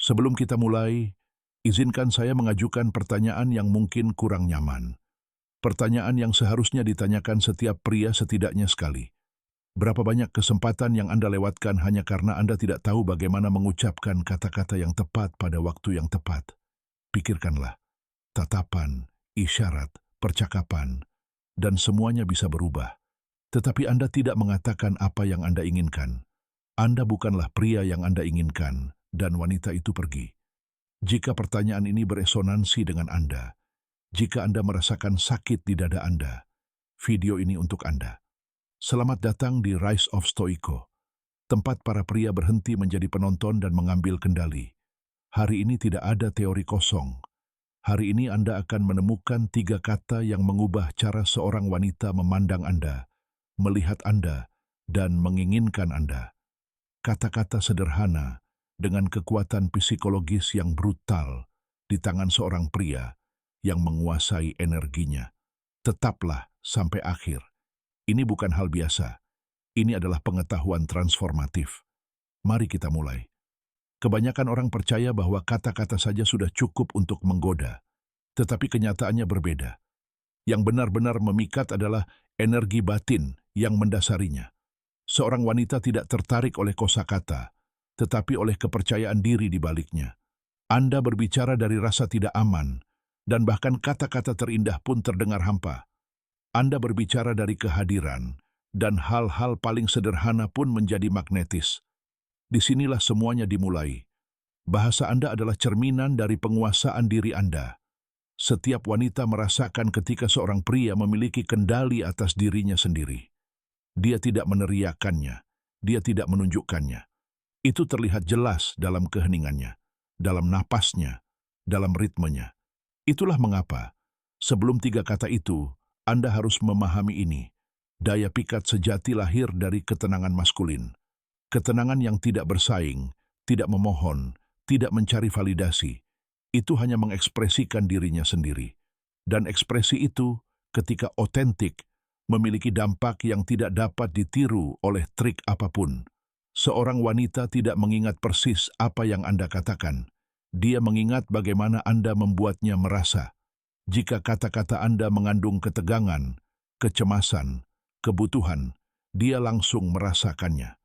Sebelum kita mulai, izinkan saya mengajukan pertanyaan yang mungkin kurang nyaman. Pertanyaan yang seharusnya ditanyakan setiap pria setidaknya sekali. Berapa banyak kesempatan yang Anda lewatkan hanya karena Anda tidak tahu bagaimana mengucapkan kata-kata yang tepat pada waktu yang tepat? Pikirkanlah, tatapan, isyarat, percakapan, dan semuanya bisa berubah. Tetapi Anda tidak mengatakan apa yang Anda inginkan. Anda bukanlah pria yang Anda inginkan, dan wanita itu pergi. Jika pertanyaan ini beresonansi dengan Anda, jika Anda merasakan sakit di dada Anda, video ini untuk Anda. Selamat datang di Rise of Stoiko, tempat para pria berhenti menjadi penonton dan mengambil kendali. Hari ini tidak ada teori kosong. Hari ini Anda akan menemukan 3 kata yang mengubah cara seorang wanita memandang Anda, melihat Anda, dan menginginkan Anda. Kata-kata sederhana dengan kekuatan psikologis yang brutal di tangan seorang pria yang menguasai energinya. Tetaplah sampai akhir. Ini bukan hal biasa. Ini adalah pengetahuan transformatif. Mari kita mulai. Kebanyakan orang percaya bahwa kata-kata saja sudah cukup untuk menggoda, tetapi kenyataannya berbeda. Yang benar-benar memikat adalah energi batin yang mendasarinya. Seorang wanita tidak tertarik oleh kosakata, tetapi oleh kepercayaan diri di baliknya. Anda berbicara dari rasa tidak aman, dan bahkan kata-kata terindah pun terdengar hampa. Anda berbicara dari kehadiran, dan hal-hal paling sederhana pun menjadi magnetis. Disinilah semuanya dimulai. Bahasa Anda adalah cerminan dari penguasaan diri Anda. Setiap wanita merasakan ketika seorang pria memiliki kendali atas dirinya sendiri. Dia tidak meneriakannya, dia tidak menunjukkannya. Itu terlihat jelas dalam keheningannya, dalam napasnya, dalam ritmenya. Itulah mengapa, sebelum 3 kata itu, Anda harus memahami ini. Daya pikat sejati lahir dari ketenangan maskulin. Ketenangan yang tidak bersaing, tidak memohon, tidak mencari validasi. Itu hanya mengekspresikan dirinya sendiri. Dan ekspresi itu, ketika otentik, memiliki dampak yang tidak dapat ditiru oleh trik apapun. Seorang wanita tidak mengingat persis apa yang Anda katakan. Dia mengingat bagaimana Anda membuatnya merasa. Jika kata-kata Anda mengandung ketegangan, kecemasan, kebutuhan, dia langsung merasakannya.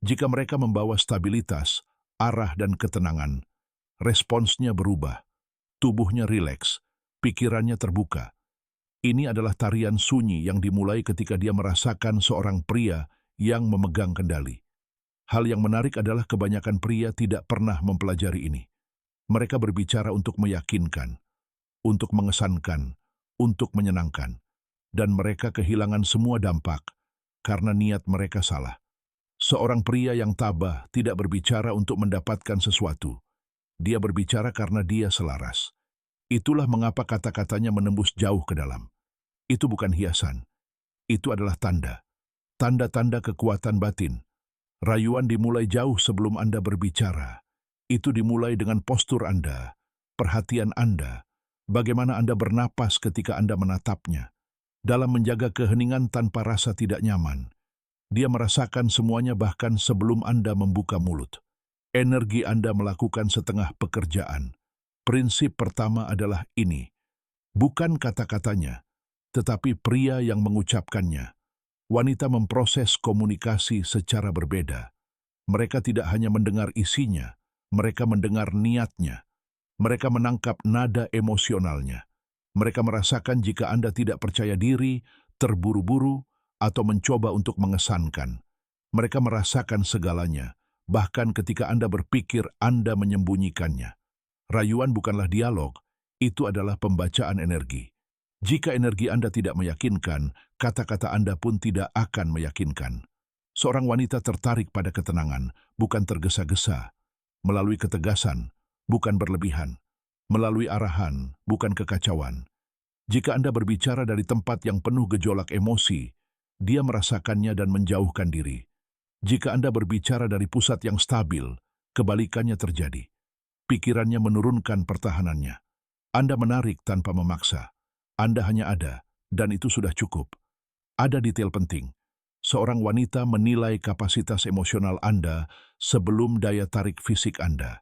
Jika mereka membawa stabilitas, arah dan ketenangan, responsnya berubah, tubuhnya rileks, pikirannya terbuka. Ini adalah tarian sunyi yang dimulai ketika dia merasakan seorang pria yang memegang kendali. Hal yang menarik adalah kebanyakan pria tidak pernah mempelajari ini. Mereka berbicara untuk meyakinkan, untuk mengesankan, untuk menyenangkan, dan mereka kehilangan semua dampak karena niat mereka salah. Seorang pria yang tabah tidak berbicara untuk mendapatkan sesuatu. Dia berbicara karena dia selaras. Itulah mengapa kata-katanya menembus jauh ke dalam. Itu bukan hiasan. Itu adalah tanda. Tanda-tanda kekuatan batin. Rayuan dimulai jauh sebelum Anda berbicara. Itu dimulai dengan postur Anda, perhatian Anda, bagaimana Anda bernapas ketika Anda menatapnya. Dalam menjaga keheningan tanpa rasa tidak nyaman, dia merasakan semuanya bahkan sebelum Anda membuka mulut. Energi Anda melakukan setengah pekerjaan. Prinsip pertama adalah ini. Bukan kata-katanya, tetapi pria yang mengucapkannya. Wanita memproses komunikasi secara berbeda. Mereka tidak hanya mendengar isinya, mereka mendengar niatnya. Mereka menangkap nada emosionalnya. Mereka merasakan jika Anda tidak percaya diri, terburu-buru, atau mencoba untuk mengesankan. Mereka merasakan segalanya, bahkan ketika Anda berpikir Anda menyembunyikannya. Rayuan bukanlah dialog, itu adalah pembacaan energi. Jika energi Anda tidak meyakinkan, kata-kata Anda pun tidak akan meyakinkan. Seorang wanita tertarik pada ketenangan, bukan tergesa-gesa, melalui ketegasan, bukan berlebihan, melalui arahan, bukan kekacauan. Jika Anda berbicara dari tempat yang penuh gejolak emosi, dia merasakannya dan menjauhkan diri. Jika Anda berbicara dari pusat yang stabil, kebalikannya terjadi. Pikirannya menurunkan pertahanannya. Anda menarik tanpa memaksa. Anda hanya ada, dan itu sudah cukup. Ada detail penting. Seorang wanita menilai kapasitas emosional Anda sebelum daya tarik fisik Anda.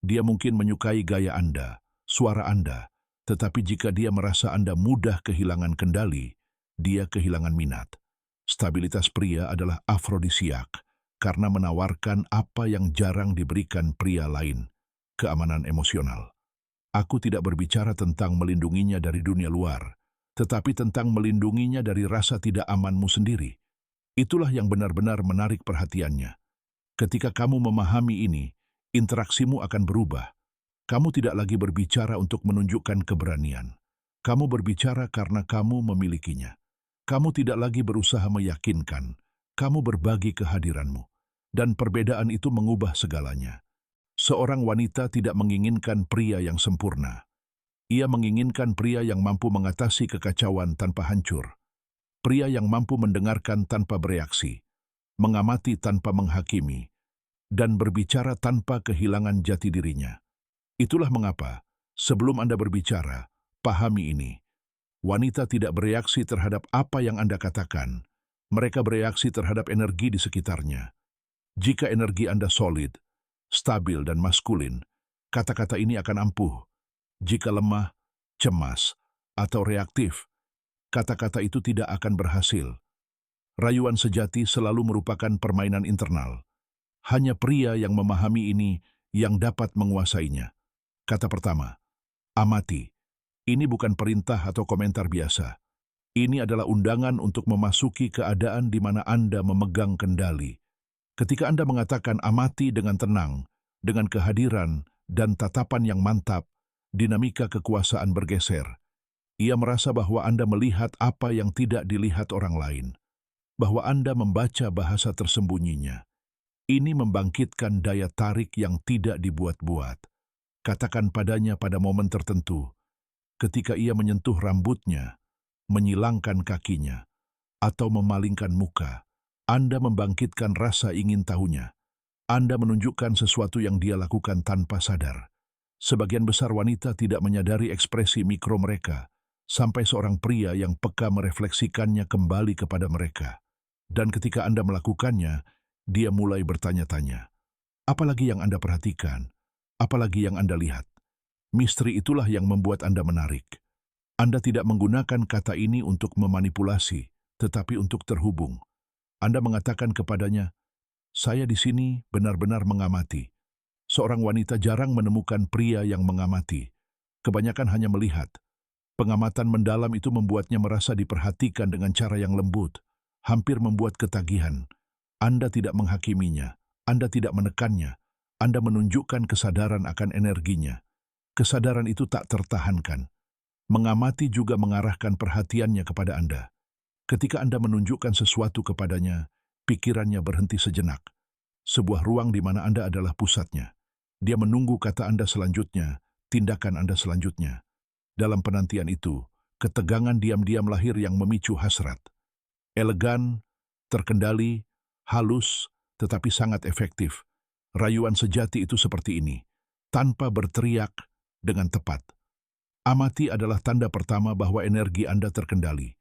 Dia mungkin menyukai gaya Anda, suara Anda, tetapi jika dia merasa Anda mudah kehilangan kendali, dia kehilangan minat. Stabilitas pria adalah afrodisiak karena menawarkan apa yang jarang diberikan pria lain, keamanan emosional. Aku tidak berbicara tentang melindunginya dari dunia luar, tetapi tentang melindunginya dari rasa tidak amanmu sendiri. Itulah yang benar-benar menarik perhatiannya. Ketika kamu memahami ini, interaksimu akan berubah. Kamu tidak lagi berbicara untuk menunjukkan keberanian. Kamu berbicara karena kamu memilikinya. Kamu tidak lagi berusaha meyakinkan. Kamu berbagi kehadiranmu. Dan perbedaan itu mengubah segalanya. Seorang wanita tidak menginginkan pria yang sempurna. Ia menginginkan pria yang mampu mengatasi kekacauan tanpa hancur. Pria yang mampu mendengarkan tanpa bereaksi, mengamati tanpa menghakimi, dan berbicara tanpa kehilangan jati dirinya. Itulah mengapa, sebelum Anda berbicara, pahami ini. Wanita tidak bereaksi terhadap apa yang Anda katakan. Mereka bereaksi terhadap energi di sekitarnya. Jika energi Anda solid, stabil dan maskulin, kata-kata ini akan ampuh. Jika lemah, cemas, atau reaktif, kata-kata itu tidak akan berhasil. Rayuan sejati selalu merupakan permainan internal. Hanya pria yang memahami ini yang dapat menguasainya. Kata pertama, amati. Ini bukan perintah atau komentar biasa. Ini adalah undangan untuk memasuki keadaan di mana Anda memegang kendali. Ketika Anda mengatakan amati dengan tenang, dengan kehadiran dan tatapan yang mantap, dinamika kekuasaan bergeser. Ia merasa bahwa Anda melihat apa yang tidak dilihat orang lain, bahwa Anda membaca bahasa tersembunyinya. Ini membangkitkan daya tarik yang tidak dibuat-buat. Katakan padanya pada momen tertentu, ketika ia menyentuh rambutnya, menyilangkan kakinya, atau memalingkan muka, Anda membangkitkan rasa ingin tahunya. Anda menunjukkan sesuatu yang dia lakukan tanpa sadar. Sebagian besar wanita tidak menyadari ekspresi mikro mereka, sampai seorang pria yang peka merefleksikannya kembali kepada mereka. Dan ketika Anda melakukannya, dia mulai bertanya-tanya, apalagi yang Anda perhatikan, apalagi yang Anda lihat. Misteri itulah yang membuat Anda menarik. Anda tidak menggunakan kata ini untuk memanipulasi, tetapi untuk terhubung. Anda mengatakan kepadanya, saya di sini benar-benar mengamati. Seorang wanita jarang menemukan pria yang mengamati. Kebanyakan hanya melihat. Pengamatan mendalam itu membuatnya merasa diperhatikan dengan cara yang lembut, hampir membuat ketagihan. Anda tidak menghakiminya, Anda tidak menekannya, Anda menunjukkan kesadaran akan energinya. Kesadaran itu tak tertahankan. Mengamati juga mengarahkan perhatiannya kepada Anda. Ketika Anda menunjukkan sesuatu kepadanya, pikirannya berhenti sejenak. Sebuah ruang di mana Anda adalah pusatnya. Dia menunggu kata Anda selanjutnya, tindakan Anda selanjutnya. Dalam penantian itu, ketegangan diam-diam lahir yang memicu hasrat. Elegan, terkendali, halus, tetapi sangat efektif. Rayuan sejati itu seperti ini, tanpa berteriak, dengan tepat. Amati adalah tanda pertama bahwa energi Anda terkendali.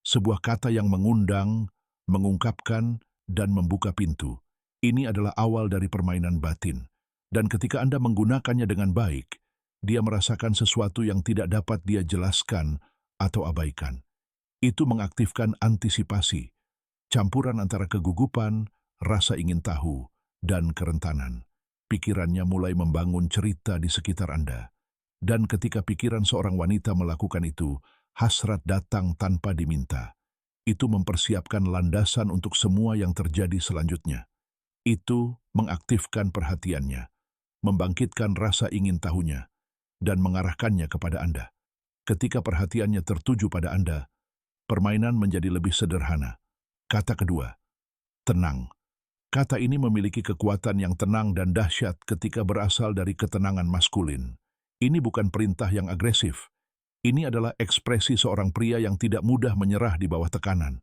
Sebuah kata yang mengundang, mengungkapkan, dan membuka pintu. Ini adalah awal dari permainan batin. Dan ketika Anda menggunakannya dengan baik, dia merasakan sesuatu yang tidak dapat dia jelaskan atau abaikan. Itu mengaktifkan antisipasi, campuran antara kegugupan, rasa ingin tahu, dan kerentanan. Pikirannya mulai membangun cerita di sekitar Anda. Dan ketika pikiran seorang wanita melakukan itu, hasrat datang tanpa diminta. Itu mempersiapkan landasan untuk semua yang terjadi selanjutnya. Itu mengaktifkan perhatiannya, membangkitkan rasa ingin tahunya, dan mengarahkannya kepada Anda. Ketika perhatiannya tertuju pada Anda, permainan menjadi lebih sederhana. Kata kedua, tenang. Kata ini memiliki kekuatan yang tenang dan dahsyat ketika berasal dari ketenangan maskulin. Ini bukan perintah yang agresif. Ini adalah ekspresi seorang pria yang tidak mudah menyerah di bawah tekanan.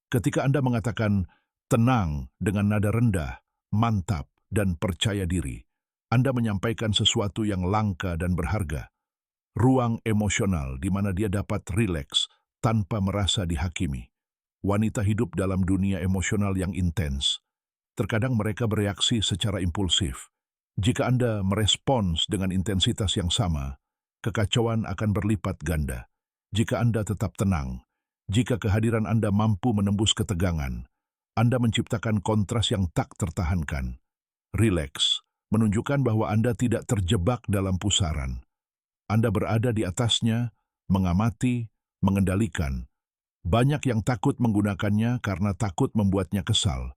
Ketika Anda mengatakan tenang dengan nada rendah, mantap, dan percaya diri, Anda menyampaikan sesuatu yang langka dan berharga. Ruang emosional di mana dia dapat rileks tanpa merasa dihakimi. Wanita hidup dalam dunia emosional yang intens. Terkadang mereka bereaksi secara impulsif. Jika Anda merespons dengan intensitas yang sama, kekacauan akan berlipat ganda. Jika Anda tetap tenang, jika kehadiran Anda mampu menembus ketegangan, Anda menciptakan kontras yang tak tertahankan. Rileks menunjukkan bahwa Anda tidak terjebak dalam pusaran. Anda berada di atasnya, mengamati, mengendalikan. Banyak yang takut menggunakannya karena takut membuatnya kesal.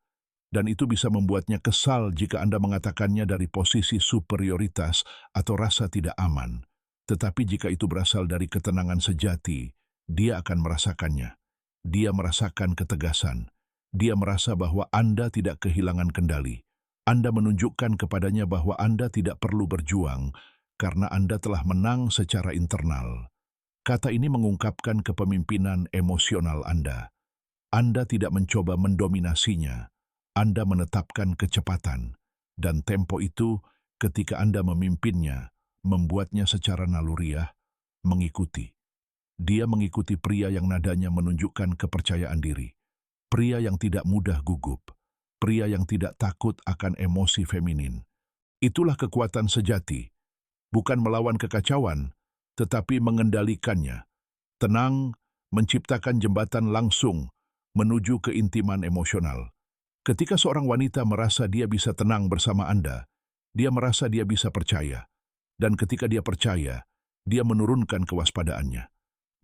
Dan itu bisa membuatnya kesal jika Anda mengatakannya dari posisi superioritas atau rasa tidak aman. Tetapi jika itu berasal dari ketenangan sejati, dia akan merasakannya. Dia merasakan ketegasan. Dia merasa bahwa Anda tidak kehilangan kendali. Anda menunjukkan kepadanya bahwa Anda tidak perlu berjuang karena Anda telah menang secara internal. Kata ini mengungkapkan kepemimpinan emosional Anda. Anda tidak mencoba mendominasinya. Anda menetapkan kecepatan. Dan tempo itu, ketika Anda memimpinnya, membuatnya secara naluriah mengikuti. Dia mengikuti pria yang nadanya menunjukkan kepercayaan diri. Pria yang tidak mudah gugup. Pria yang tidak takut akan emosi feminin. Itulah kekuatan sejati. Bukan melawan kekacauan, tetapi mengendalikannya. Tenang, menciptakan jembatan langsung menuju keintiman emosional. Ketika seorang wanita merasa dia bisa tenang bersama Anda, dia merasa dia bisa percaya. Dan ketika dia percaya, dia menurunkan kewaspadaannya.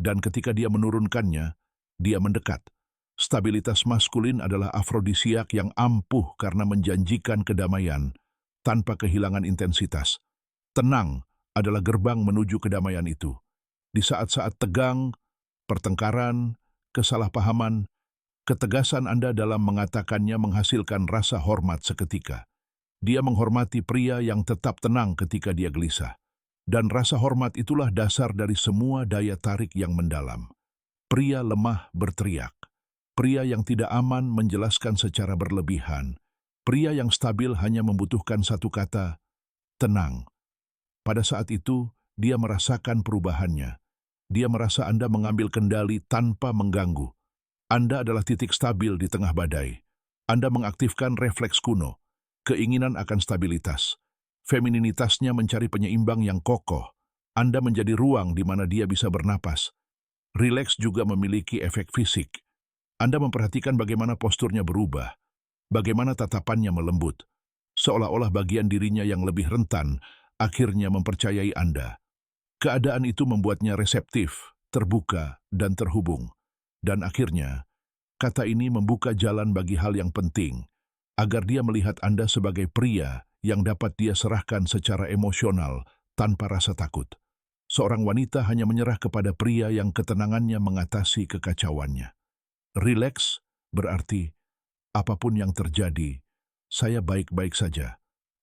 Dan ketika dia menurunkannya, dia mendekat. Stabilitas maskulin adalah afrodisiak yang ampuh karena menjanjikan kedamaian tanpa kehilangan intensitas. Tenang adalah gerbang menuju kedamaian itu. Di saat-saat tegang, pertengkaran, kesalahpahaman, ketegasan Anda dalam mengatakannya menghasilkan rasa hormat seketika. Dia menghormati pria yang tetap tenang ketika dia gelisah. Dan rasa hormat itulah dasar dari semua daya tarik yang mendalam. Pria lemah berteriak. Pria yang tidak aman menjelaskan secara berlebihan. Pria yang stabil hanya membutuhkan satu kata, tenang. Pada saat itu, dia merasakan perubahannya. Dia merasa Anda mengambil kendali tanpa mengganggu. Anda adalah titik stabil di tengah badai. Anda mengaktifkan refleks kuno, keinginan akan stabilitas. Femininitasnya mencari penyeimbang yang kokoh. Anda menjadi ruang di mana dia bisa bernapas. Rileks juga memiliki efek fisik. Anda memperhatikan bagaimana posturnya berubah, bagaimana tatapannya melembut, seolah-olah bagian dirinya yang lebih rentan akhirnya mempercayai Anda. Keadaan itu membuatnya reseptif, terbuka, dan terhubung. Dan akhirnya, kata ini membuka jalan bagi hal yang penting, agar dia melihat Anda sebagai pria yang dapat dia serahkan secara emosional tanpa rasa takut. Seorang wanita hanya menyerah kepada pria yang ketenangannya mengatasi kekacauannya. Rileks berarti, apapun yang terjadi, saya baik-baik saja.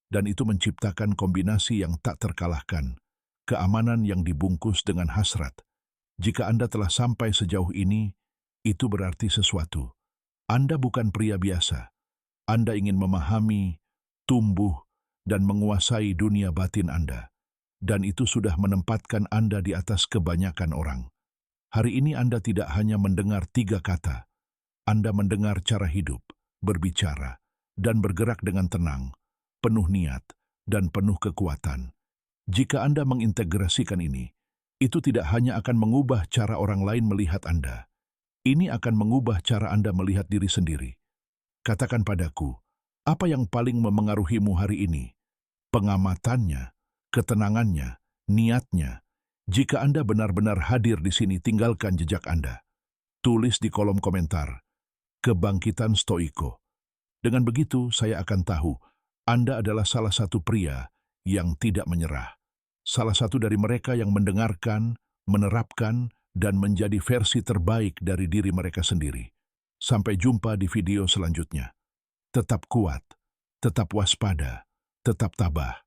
Dan itu menciptakan kombinasi yang tak terkalahkan, keamanan yang dibungkus dengan hasrat. Jika Anda telah sampai sejauh ini, itu berarti sesuatu. Anda bukan pria biasa. Anda ingin memahami, tumbuh, dan menguasai dunia batin Anda. Dan itu sudah menempatkan Anda di atas kebanyakan orang. Hari ini Anda tidak hanya mendengar 3 kata. Anda mendengar cara hidup, berbicara, dan bergerak dengan tenang, penuh niat, dan penuh kekuatan. Jika Anda mengintegrasikan ini, itu tidak hanya akan mengubah cara orang lain melihat Anda. Ini akan mengubah cara Anda melihat diri sendiri. Katakan padaku, apa yang paling memengaruhimu hari ini? Pengamatannya, ketenangannya, niatnya. Jika Anda benar-benar hadir di sini, tinggalkan jejak Anda. Tulis di kolom komentar, kebangkitan stoiko. Dengan begitu, saya akan tahu Anda adalah salah satu pria yang tidak menyerah. Salah satu dari mereka yang mendengarkan, menerapkan, dan menjadi versi terbaik dari diri mereka sendiri. Sampai jumpa di video selanjutnya. Tetap kuat, tetap waspada, tetap tabah.